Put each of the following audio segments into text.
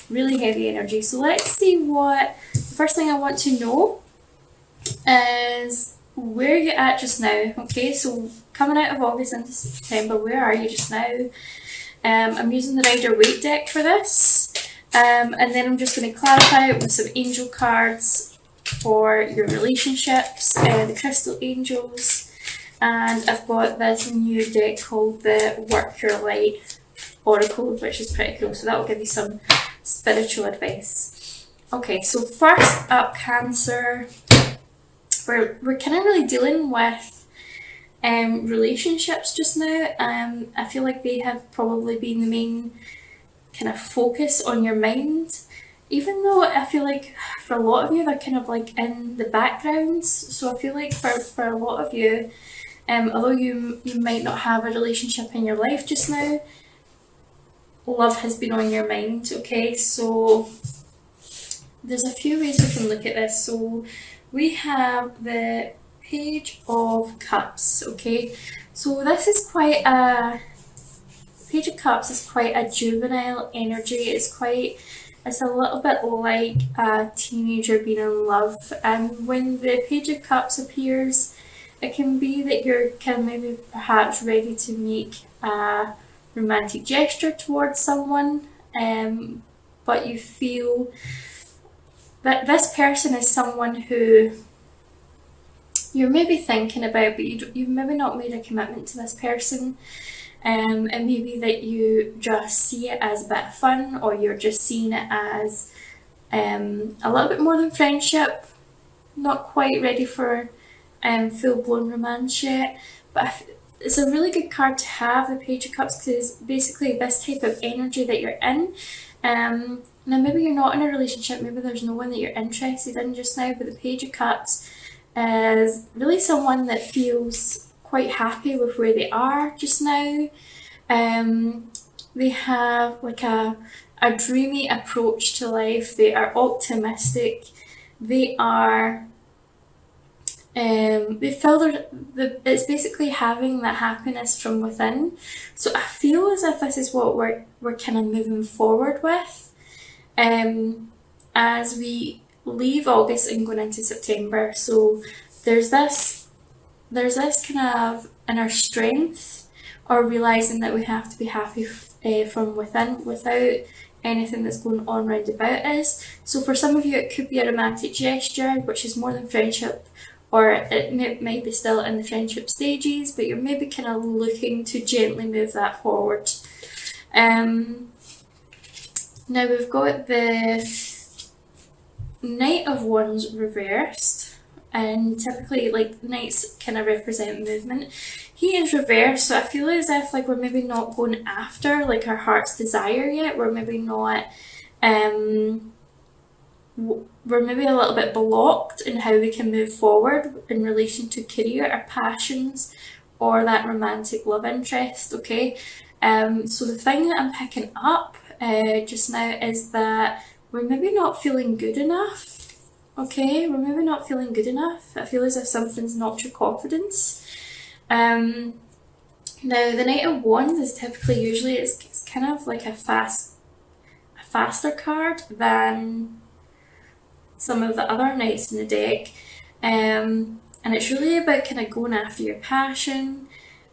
really heavy energy. So let's see what, the first thing I want to know is where you're at just now. Okay, so coming out of August into September, where are you just now? I'm using the Rider-Waite deck for this. And then I'm just going to clarify it with some angel cards for your relationships, the crystal angels, and I've got this new deck called the Work Your Light Oracle, which is pretty cool, so that will give you some spiritual advice. Okay, so first up, Cancer, we're kind of really dealing with relationships just now. I feel like they have probably been the main kind of focus on your mind, even though I feel like for a lot of you they're kind of like in the backgrounds. So I feel like for a lot of you, although you might not have a relationship in your life just now, love has been on your mind. Okay, so there's a few ways we can look at this. So we have the Page of Cups. Okay, so this is quite a Page of Cups is quite a juvenile energy. It's a little bit like a teenager being in love. And when the Page of Cups appears, it can be that you're kind of maybe perhaps ready to make a romantic gesture towards someone, but you feel that this person is someone who you're maybe thinking about, but you've maybe not made a commitment to this person. And maybe that you just see it as a bit of fun, or you're just seeing it as a little bit more than friendship, not quite ready for full-blown romance yet. But it's a really good card to have, the Page of Cups, because basically this type of energy that you're in. Now maybe you're not in a relationship, maybe there's no one that you're interested in just now, but the Page of Cups is really someone that feels quite happy with where they are just now. They have like a dreamy approach to life. They are optimistic. They are they feel it's basically having that happiness from within. So I feel as if this is what we're kind of moving forward with as we leave August and going into September. So there's this kind of inner strength, or realizing that we have to be happy from within without anything that's going on round about us. So for some of you it could be a romantic gesture, which is more than friendship, or it might be still in the friendship stages, but you're maybe kind of looking to gently move that forward. Now we've got the Knight of Wands reversed, and typically like knights kind of represent movement. He is reversed, so I feel as if like we're maybe not going after like our heart's desire yet. We're maybe not we're maybe a little bit blocked in how we can move forward in relation to career or passions or that romantic love interest. Okay, so the thing that I'm picking up just now is that we're maybe not feeling good enough. Okay, we're maybe not feeling good enough. I feel as if something's knocked your confidence. Now the Knight of Wands is typically it's kind of like a faster card than some of the other knights in the deck, and it's really about kind of going after your passion.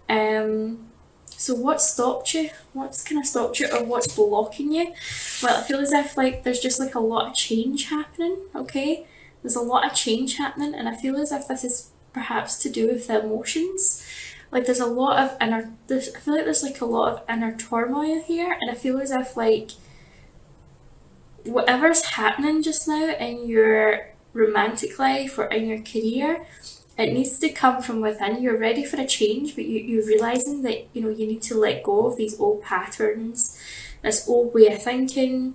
So what stopped you? What's kind of stopped you, or what's blocking you? Well, I feel as if like there's just like a lot of change happening. Okay, there's a lot of change happening, and I feel as if this is perhaps to do with the emotions. Like there's a lot of I feel like there's like a lot of inner turmoil here, and I feel as if like whatever's happening just now in your romantic life or in your career, it needs to come from within. You're ready for a change, but you're realizing that you need to let go of these old patterns, this old way of thinking,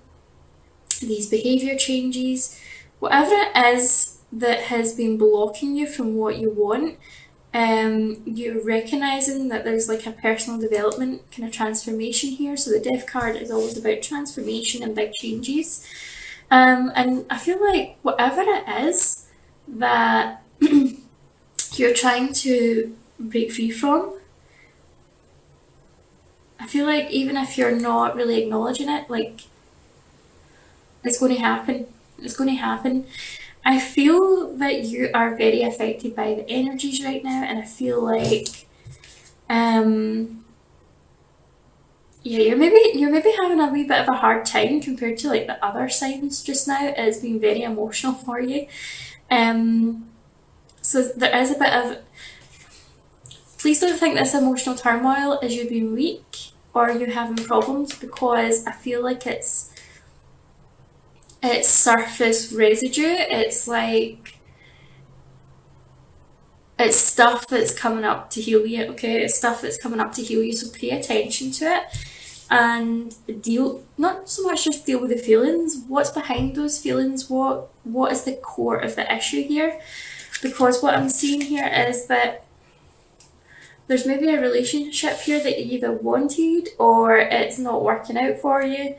these behavior changes, whatever it is that has been blocking you from what you want. You're recognizing that there's like a personal development kind of transformation here. So the Death card is always about transformation and big changes. And I feel like whatever it is that you're trying to break free from, I feel like even if you're not really acknowledging it, like It's going to happen. It's going to happen. I feel that you are very affected by the energies right now, and I feel like, yeah, you're maybe having a wee bit of a hard time compared to like the other signs just now. It's been very emotional for you. Um, so there is a bit of. Please don't think this emotional turmoil is you being weak or you having problems, because I feel like it's surface residue. It's like it's stuff that's coming up to heal you, okay? It's stuff that's coming up to heal you, so pay attention to it and deal, not so much just deal with the feelings, what's behind those feelings, what is the core of the issue here? Because what I'm seeing here is that there's maybe a relationship here that you either wanted or it's not working out for you.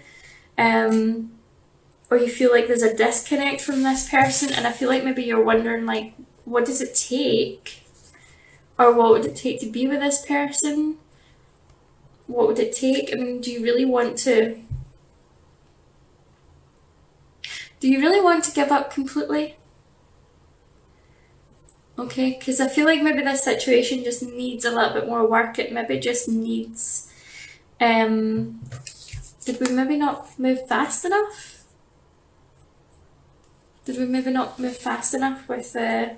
Or you feel like there's a disconnect from this person, and I feel like maybe you're wondering like, what does it take, or what would it take to be with this person? What would it take? I mean, do you really want to give up completely? Okay, because I feel like maybe this situation just needs a little bit more work. It maybe just needs, did we maybe not move fast enough? Did we maybe not move fast enough with the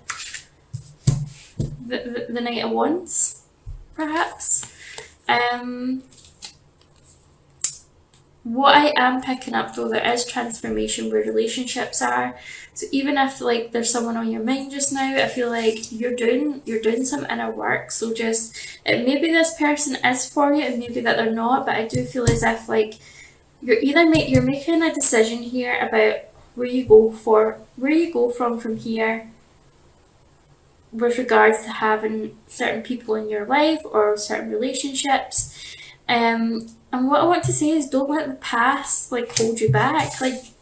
Knight of Wands, perhaps? What I am picking up though, there is transformation where relationships are. So even if like there's someone on your mind just now, I feel like you're doing some inner work. So just maybe this person is for you, and maybe that they're not. But I do feel as if like you're making a decision here about where you go from here with regards to having certain people in your life or certain relationships. And what I want to say is, don't let the past like hold you back. Like,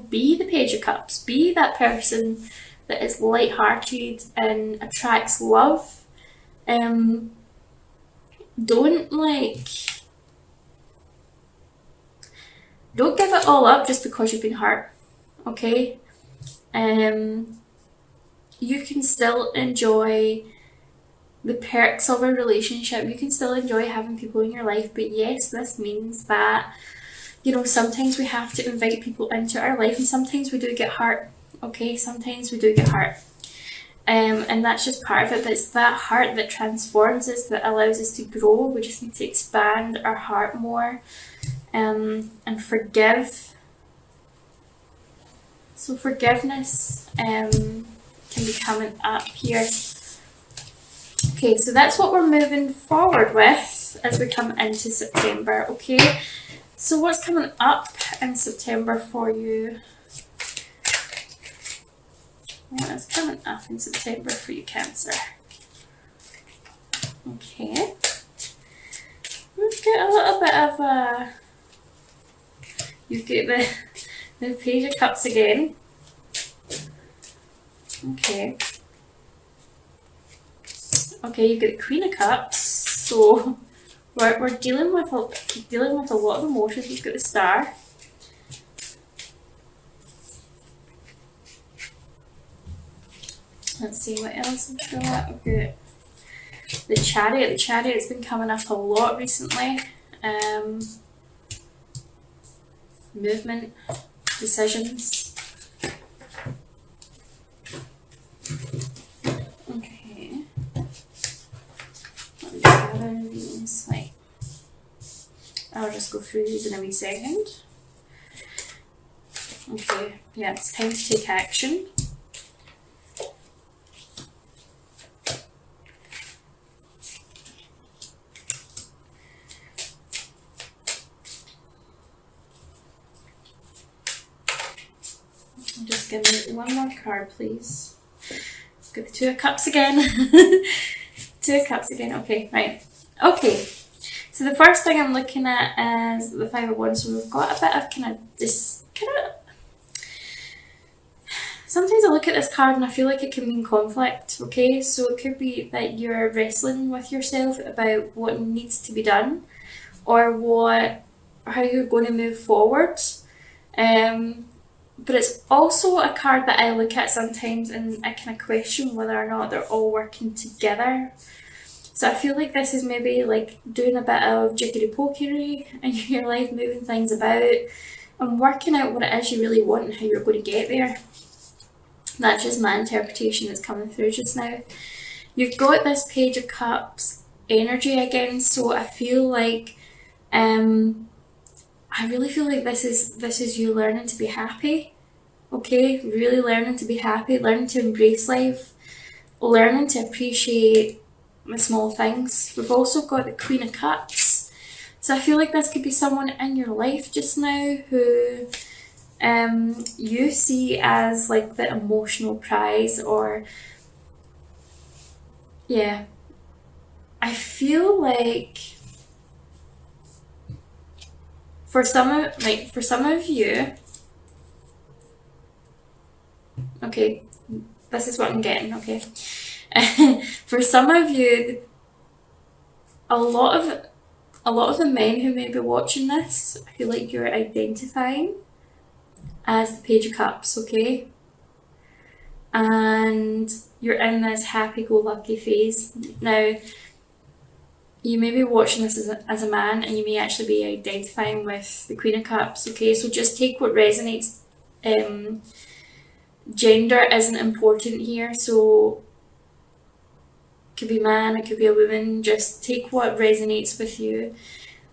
be the Page of Cups. Be that person that is light-hearted and attracts love. Don't give it all up just because you've been hurt. Okay? You can still enjoy the perks of a relationship. You can still enjoy having people in your life, but yes, this means that sometimes we have to invite people into our life, and sometimes we do get hurt. Okay, sometimes we do get hurt, and that's just part of it. But it's that heart that transforms us, that allows us to grow. We just need to expand our heart more, and forgive. So forgiveness can be coming up here. Okay, so that's what we're moving forward with as we come into September, okay? So what's coming up in September for you? What is coming up in September for you, Cancer? Okay. Let's get a little bit of a... You get the Page of Cups again. Okay. Okay, you get the Queen of Cups, so we're dealing with a lot of emotions. You've got the Star. Let's see what else we've got. Okay, the Chariot. The Chariot's been coming up a lot recently. Movement, decisions. I'll just go through these in a wee second. Okay, yeah, it's time to take action. Just give me one more card, please. Let's get the Two of Cups again. Two of Cups again. Okay, right. Okay. So the first thing I'm looking at is the Five of Wands. So we've got a bit of sometimes I look at this card and I feel like it can mean conflict, okay? So it could be that you're wrestling with yourself about what needs to be done, or how you're going to move forward. But it's also a card that I look at sometimes and I kind of question whether or not they're all working together. So I feel like this is maybe like doing a bit of jiggery-pokery in your life, moving things about and working out what it is you really want and how you're going to get there. That's just my interpretation that's coming through just now. You've got this Page of Cups energy again, so I feel like I really feel like this is you learning to be happy. Okay, really learning to be happy, learning to embrace life, learning to appreciate the small things. We've also got the Queen of Cups. So I feel like this could be someone in your life just now who you see as like the emotional prize, or yeah. I feel like for some of you, okay, this is what I'm getting, okay. For some of you, a lot of the men who may be watching this, I feel like you're identifying as the Page of Cups, okay? And you're in this happy-go-lucky phase. Now, you may be watching this as a man, and you may actually be identifying with the Queen of Cups, okay? So just take what resonates. Gender isn't important here, so it could be man, it could be a woman, just take what resonates with you.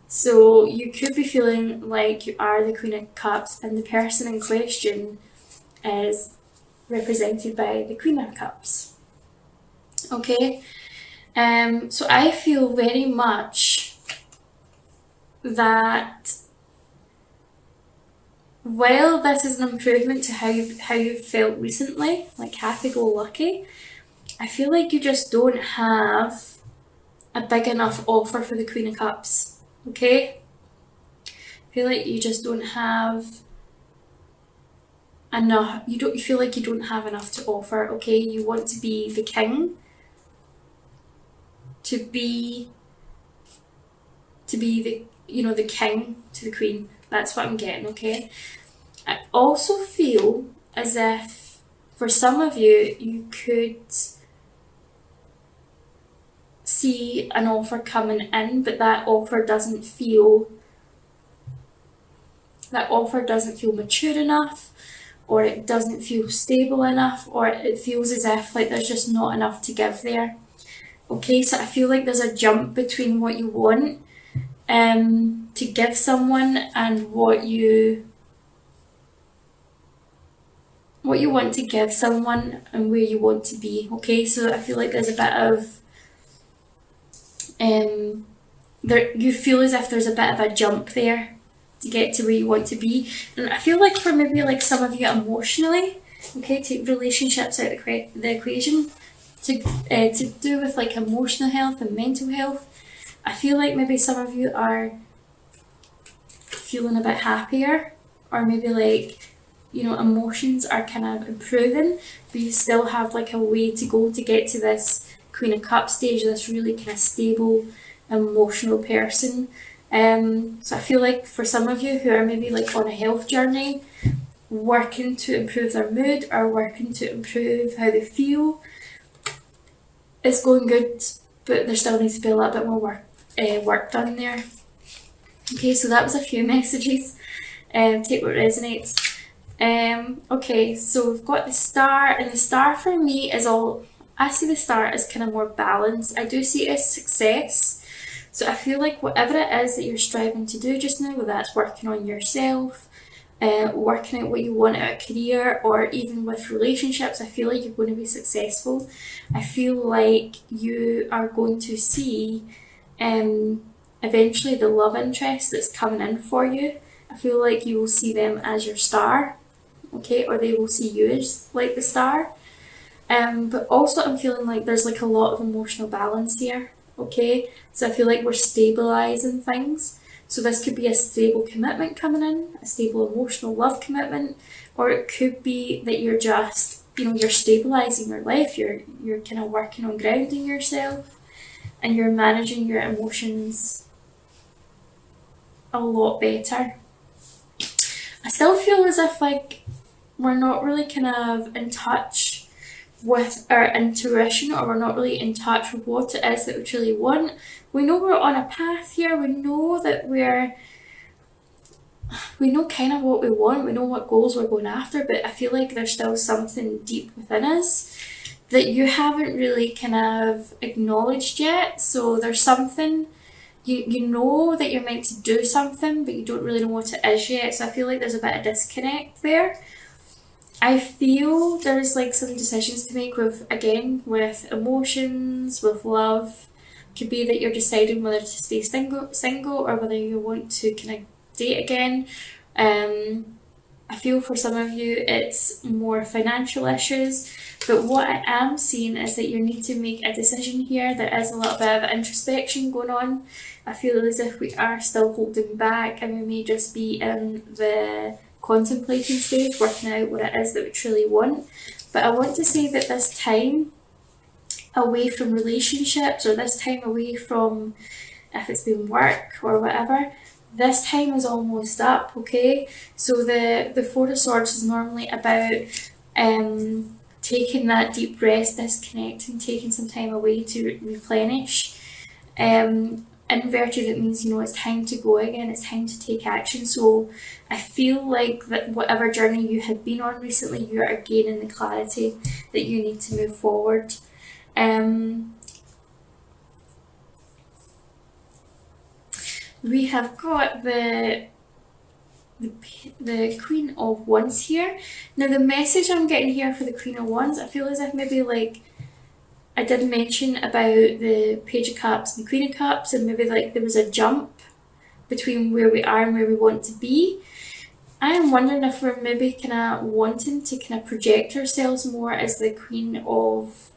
So you could be feeling like you are the Queen of Cups and the person in question is represented by the Queen of Cups. Okay? So I feel very much that while this is an improvement to how you felt recently, like happy-go-lucky, I feel like you just don't have a big enough offer for the Queen of Cups, okay? I feel like you just don't have enough, you feel like you don't have enough to offer, okay? You want to be the king, to be the, the king to the queen. That's what I'm getting, okay? I also feel as if for some of you, you could see an offer coming in, but that offer doesn't feel mature enough, or it doesn't feel stable enough, or it feels as if like there's just not enough to give there. Okay, so I feel like there's a jump between what you want to give someone and what you want to give someone and where you want to be. Okay, so I feel like there's a bit of you feel as if there's a bit of a jump there to get to where you want to be. And I feel like for maybe like some of you emotionally, okay, take relationships out of the equation, to do with like emotional health and mental health. I feel like maybe some of you are feeling a bit happier, or maybe like, emotions are kind of improving, but you still have like a way to go to get to this Queen of Cups stage, this really kind of stable, emotional person. So I feel like for some of you who are maybe like on a health journey, working to improve their mood or working to improve how they feel, it's going good, but there still needs to be a little bit more work done there. Okay, so that was a few messages. Take what resonates. Okay, so we've got the star, and the star for me is I see the star as kind of more balanced. I do see it as success. So I feel like whatever it is that you're striving to do just now, whether that's working on yourself, working out what you want out of a career, or even with relationships, I feel like you're going to be successful. I feel like you are going to see eventually the love interest that's coming in for you. I feel like you will see them as your star, okay, or they will see you as like the star. But also I'm feeling like there's like a lot of emotional balance here, okay? So I feel like we're stabilizing things. So this could be a stable commitment coming in, a stable emotional love commitment, or it could be that you're just, you're stabilizing your life, you're kind of working on grounding yourself, and you're managing your emotions a lot better. I still feel as if like we're not really kind of in touch with our intuition, or we're not really in touch with what it is that we truly want. We know we're on a path here, we know that we know kind of what we want, we know what goals we're going after, but I feel like there's still something deep within us that you haven't really kind of acknowledged yet. So there's something, you know that you're meant to do something, but you don't really know what it is yet. So I feel like there's a bit of disconnect there. I feel there's like some decisions to make with, again, with emotions, with love. Could be that you're deciding whether to stay single or whether you want to kind of date again. I feel for some of you it's more financial issues, but what I am seeing is that you need to make a decision here. There is a little bit of introspection going on. I feel as if we are still holding back, and we may just be in the contemplating stage, working out what it is that we truly want. But I want to say that this time away from relationships, or this time away from, if it's been work or whatever, this time is almost up, okay? So the Four of Swords is normally about taking that deep rest, disconnecting, taking some time away to replenish. Inverted, it means, you know, it's time to go again, it's time to take action. So I feel like that whatever journey you had been on recently, you are gaining the clarity that you need to move forward. We have got the Queen of Wands here. Now the message I'm getting here for the Queen of Wands, I feel as if maybe like I did mention about the Page of Cups and the Queen of Cups, and maybe like there was a jump between where we are and where we want to be. I am wondering if we're maybe kind of wanting to kind of project ourselves more as the Queen of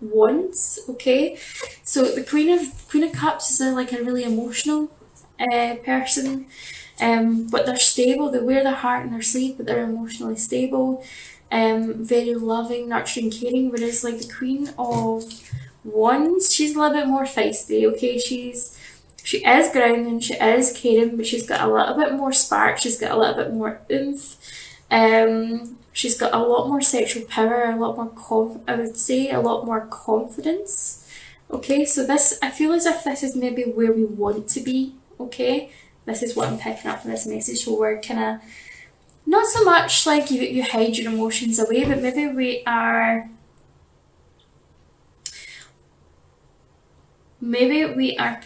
Wands, okay? So the Queen of Cups is like a really emotional person, but they're stable. They wear their heart on their sleeve, but they're emotionally stable. Very loving, nurturing, caring. Whereas like the Queen of Wands, she's a little bit more feisty. Okay, she is grounding, she is caring, but she's got a little bit more spark. She's got a little bit more oomph. She's got a lot more sexual power, a lot more I would say a lot more confidence. Okay, so this, I feel as if this is maybe where we want to be. Okay, this is what I'm picking up from this message. So we're kind of not so much like you hide your emotions away, but maybe we are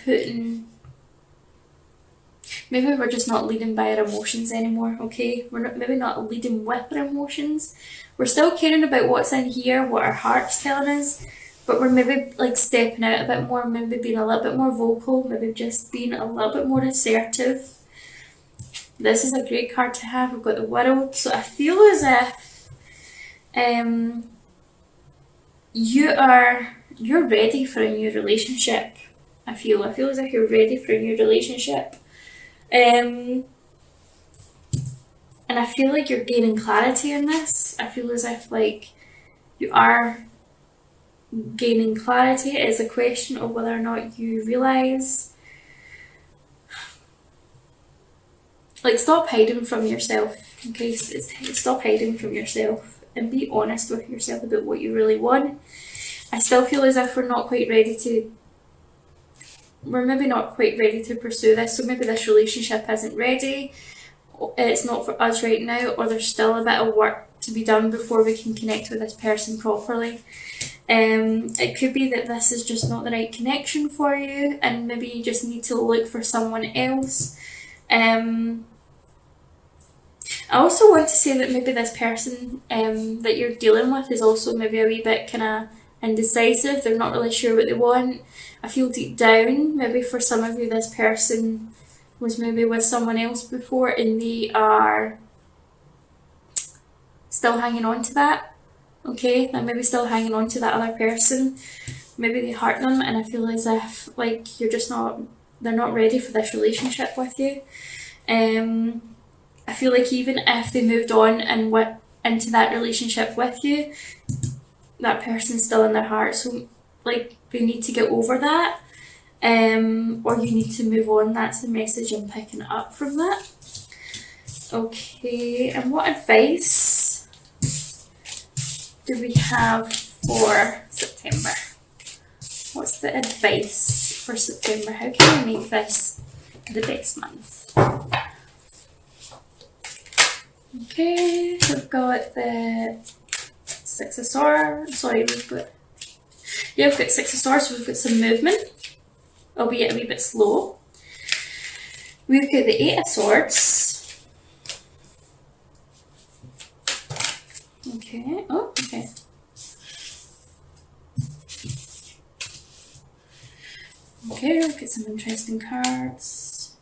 putting, maybe we're just not leading by our emotions anymore, okay? We're not leading with our emotions. We're still caring about what's in here, what our heart's telling us, but we're maybe like stepping out a bit more, maybe being a little bit more vocal, maybe just being a little bit more assertive. This is a great card to have. We've got the World. So I feel as if you're ready for a new relationship. I feel as if you're ready for a new relationship. And I feel like you're gaining clarity in this. I feel as if like you are gaining clarity. It is a question of whether or not you realise, like, stop hiding from yourself, okay? Stop hiding from yourself and be honest with yourself about what you really want. I still feel as if we're maybe not quite ready to pursue this, so maybe this relationship isn't ready, it's not for us right now, or there's still a bit of work to be done before we can connect with this person properly. It could be that this is just not the right connection for you, and maybe you just need to look for someone else. I also want to say that maybe this person that you're dealing with is also maybe a wee bit kind of indecisive. They're not really sure what they want. I feel deep down, maybe for some of you, this person was maybe with someone else before and they are still hanging on to that. Okay, they're maybe still hanging on to that other person. Maybe they hurt them, and I feel as if like they're not ready for this relationship with you. I feel like even if they moved on and went into that relationship with you, that person's still in their heart. So like they need to get over that, or you need to move on. That's the message I'm picking up from that. Okay, and what advice do we have for September? What's the advice for September? How can we make this the best month? Okay, we've got the Six of Swords. Sorry, we've got Six of Swords, so we've got some movement, albeit a wee bit slow. We've got the Eight of Swords. Okay, oh, okay. Okay, we've got some interesting cards.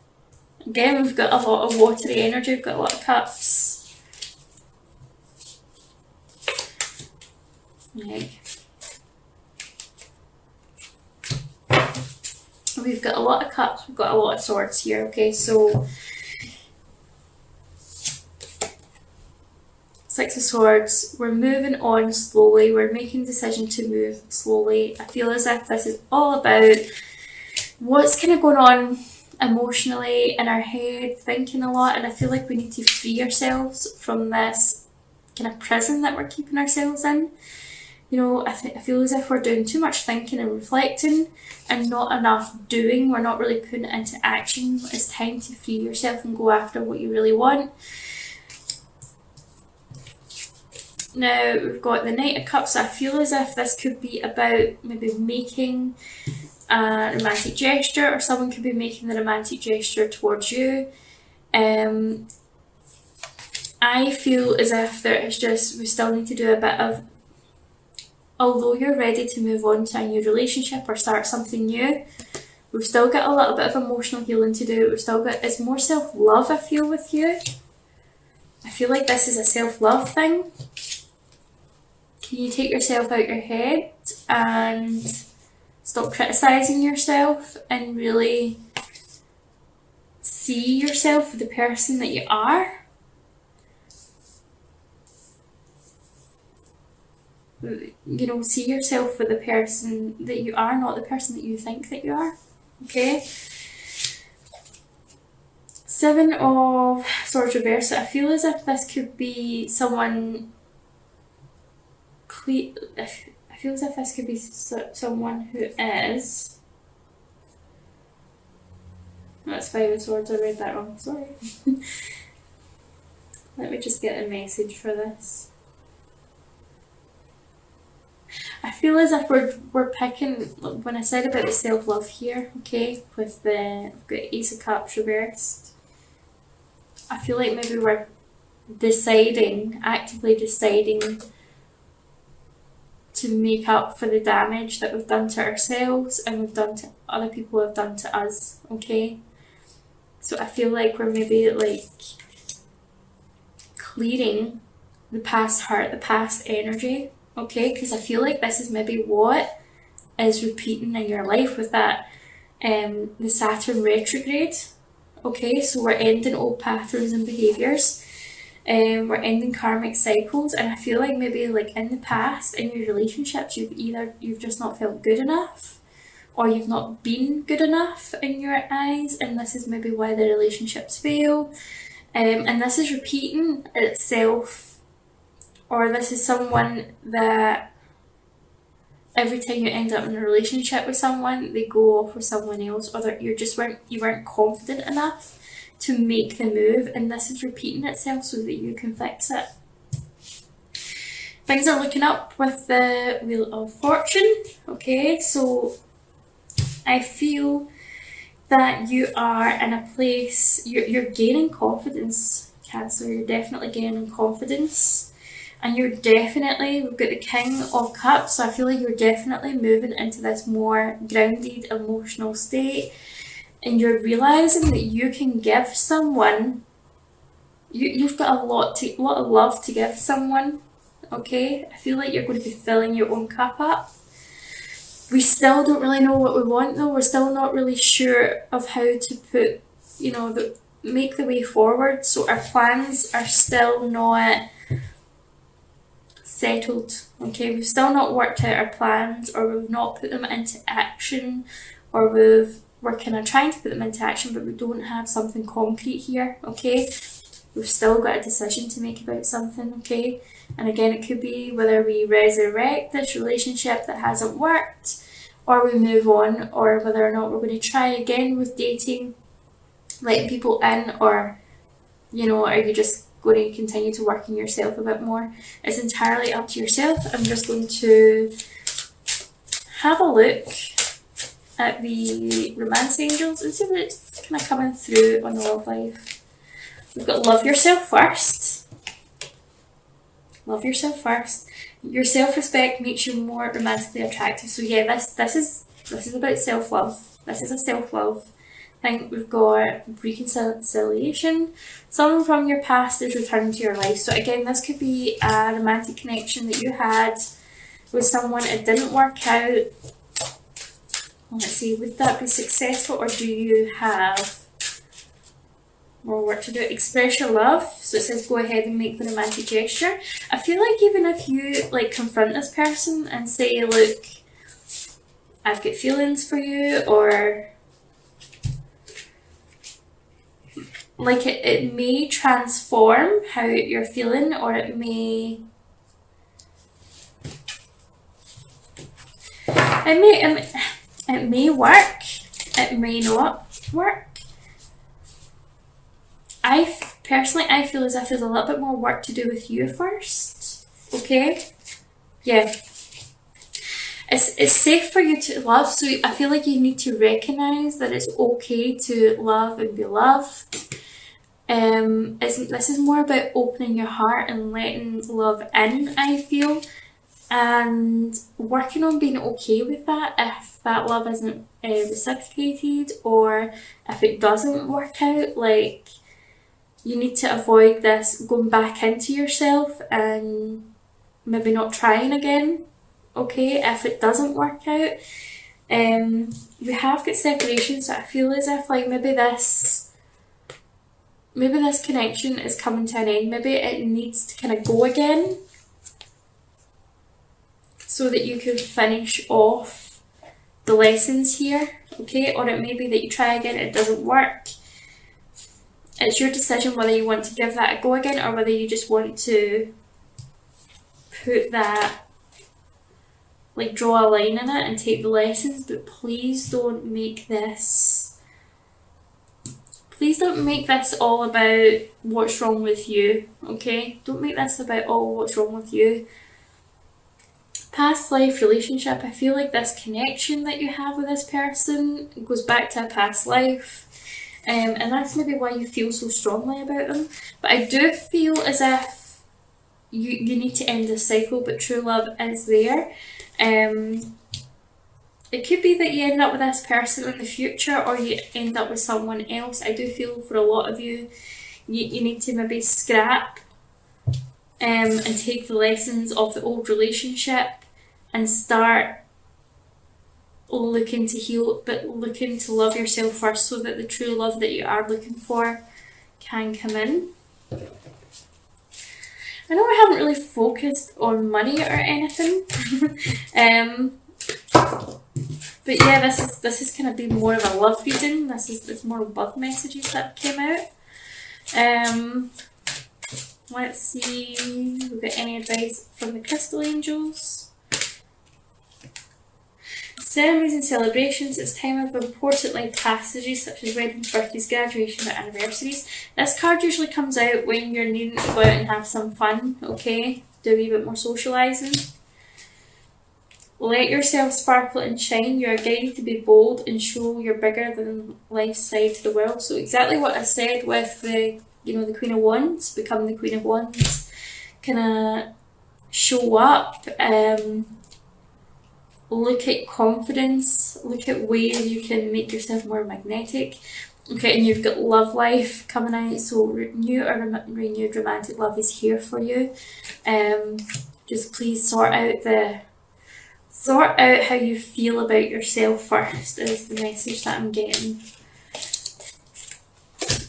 Again, we've got a lot of watery energy, we've got a lot of cups. Like, we've got a lot of cups, we've got a lot of swords here, okay, so Six of Swords, we're moving on slowly, we're making a decision to move slowly. I feel as if this is all about what's kind of going on emotionally in our head, thinking a lot, and I feel like we need to free ourselves from this kind of prison that we're keeping ourselves in. You know, I feel as if we're doing too much thinking and reflecting and not enough doing. We're not really putting it into action. It's time to free yourself and go after what you really want. Now, we've got the Knight of Cups. I feel as if this could be about maybe making a romantic gesture, or someone could be making the romantic gesture towards you. I feel as if there is just, we still need to do a bit of, although you're ready to move on to a new relationship or start something new, we've still got a little bit of emotional healing to do. We've still got, it's more self-love I feel with you. I feel like this is a self-love thing. Can you take yourself out your head and stop criticising yourself and really see yourself for the person that you are? You know, see yourself for the person that you are, not the person that you think that you are. Okay? Seven of Swords reversed. I feel as if this could be someone. I feel as if this could be someone who is. That's Five of Swords. I read that wrong. Sorry. Let me just get a message for this. I feel as if we're picking, when I said about the self-love here, okay, with the, I've got Ace of Cups reversed. I feel like maybe we're actively deciding to make up for the damage that we've done to ourselves and we've done to other people have done to us, okay? So I feel like we're maybe like clearing the past hurt, the past energy, okay? Because I feel like this is maybe what is repeating in your life with that the Saturn retrograde, okay? So we're ending old patterns and behaviours. We're ending karmic cycles, and I feel like maybe like in the past in your relationships you've just not felt good enough, or you've not been good enough in your eyes, and this is maybe why the relationships fail, and this is repeating itself, or this is someone that every time you end up in a relationship with someone they go off with someone else, or that you weren't confident enough to make the move, and this is repeating itself so that you can fix it. Things are looking up with the Wheel of Fortune, okay? So I feel that you are in a place, you're gaining confidence, Cancer. You're definitely gaining confidence, and you're definitely, we've got the King of Cups, so I feel like you're definitely moving into this more grounded emotional state. And you're realising that you can give someone, you've got a lot of love to give someone, okay? I feel like you're going to be filling your own cup up. We still don't really know what we want though. We're still not really sure of how to put, you know, make the way forward. So our plans are still not settled, okay? We've still not worked out our plans, or we've not put them into action, or we're kind of trying to put them into action, but we don't have something concrete here, okay? we've still got a decision to make about something, okay? And again, it could be whether we resurrect this relationship that hasn't worked, or we move on, or whether or not we're going to try again with dating, letting people in, or, you know, are you just going to continue to work on yourself a bit more? It's entirely up to yourself. I'm just going to have a look at the romance angels and see what's kind of coming through on the love life. We've got love yourself first. Love yourself first. Your self-respect makes you more romantically attractive. So yeah, this is about self-love. This is a self-love thing. We've got reconciliation. Someone from your past is returning to your life. So again, this could be a romantic connection that you had with someone. It didn't work out. Let's see, would that be successful, or do you have more work to do? Express your love. So it says go ahead and make the romantic gesture. I feel like even if you like confront this person and say, look, I've got feelings for you, or like it may transform how you're feeling, or it may work, it may not work. I feel as if there's a little bit more work to do with you first, okay? Yeah. It's safe for you to love, so I feel like you need to recognise that it's okay to love and be loved. This is more about opening your heart and letting love in, I feel, and working on being okay with that if that love isn't reciprocated, or if it doesn't work out. Like, you need to avoid this going back into yourself and maybe not trying again, okay, if it doesn't work out. We have got separation, so I feel as if like maybe this connection is coming to an end. Maybe it needs to kind of go again so that you can finish off the lessons here, okay? Or it may be that you try again, it doesn't work. It's your decision whether you want to give that a go again, or whether you just want to put that, like, draw a line in it and take the lessons. But please don't make this all about what's wrong with you, okay? Don't make this about what's wrong with you. Past life relationship, I feel like this connection that you have with this person goes back to a past life. And that's maybe why you feel so strongly about them. But I do feel as if you need to end this cycle, but true love is there. It could be that you end up with this person in the future, or you end up with someone else. I do feel for a lot of you, you need to maybe scrap and take the lessons of the old relationship and start looking to heal, but looking to love yourself first, so that the true love that you are looking for can come in. I know I haven't really focused on money or anything, but yeah, this is kind of been more of a love reading. There's more love messages that came out. Let's see, we've got any advice from the crystal angels. Ceremonies and celebrations, it's time of important life passages such as weddings, birthdays, graduation, or anniversaries. This card usually comes out when you're needing to go out and have some fun, okay? Do a wee bit more socialising. Let yourself sparkle and shine. You are guided to be bold and show your bigger than life side to the world. So exactly what I said with the Queen of Wands, become the Queen of Wands. Kind of show up, look at confidence, look at ways you can make yourself more magnetic. Okay, and you've got love life coming out, so renewed romantic love is here for you. Just please sort out how you feel about yourself first, is the message that I'm getting.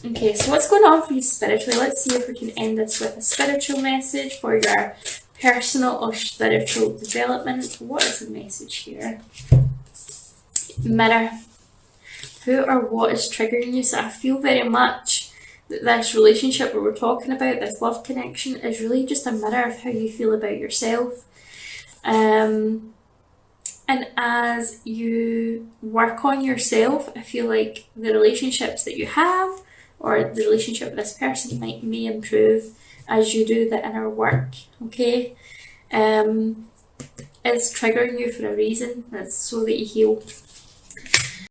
Okay, so what's going on for you spiritually? Let's see if we can end this with a spiritual message for your personal or spiritual development. What is the message here? Mirror. Who or what is triggering you? So I feel very much this relationship where we're talking about, this love connection, is really just a mirror of how you feel about yourself. And as you work on yourself, I feel like the relationships that you have or the relationship with this person may improve as you do the inner work, okay? It's triggering you for a reason. It's so that you heal.